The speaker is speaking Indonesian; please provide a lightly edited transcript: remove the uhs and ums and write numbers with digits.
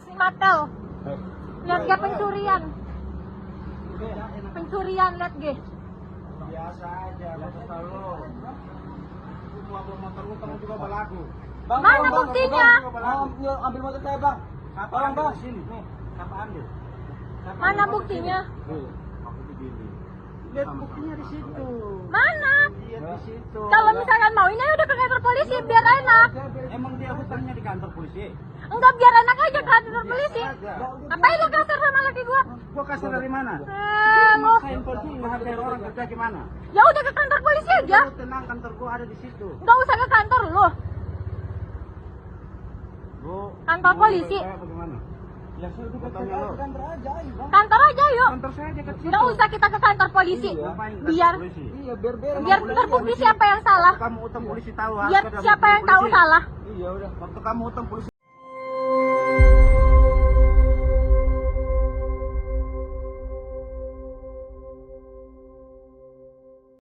Si Matel. Lihat gak pencurian. Pencurian lihat gak. Biasa aja, kata tahu. Motor utang juga berlaku. Mana buktinya? Ambil motor saya, Bang. Tolong, Bang. Sini. Nih, siapa ambil? Mana buktinya? Aku begini. Lihat buktinya di situ. Mana? Lihat di situ. Kalau misalkan mau ini udah ke kantor polisi biar enak. Emang dia hutangnya di kantor polisi? Enggak, biar enak aja ke kantor polisi. Ngapain lu kasar sama laki gua? Gua kasar dari mana? Mau. Maksain polisi menghargai orang kerja gimana? Ya udah ke kantor polisi aja. Lu tenang, kantor gua ada di situ. Enggak usah ke kantor lu. Bu, Kantor polisi. Saya bagaimana? Ya sudah kita tanya lo. Kantor aja yuk. Kantor saya dekat situ. Enggak usah kita ke kantor polisi. Ngapain kantor Biar polisi? Iya, biar biar terbukti siapa yang salah. Kamu utang polisi tahu. Biar siapa yang tahu salah. Iya, udah. Waktu kamu utang polisi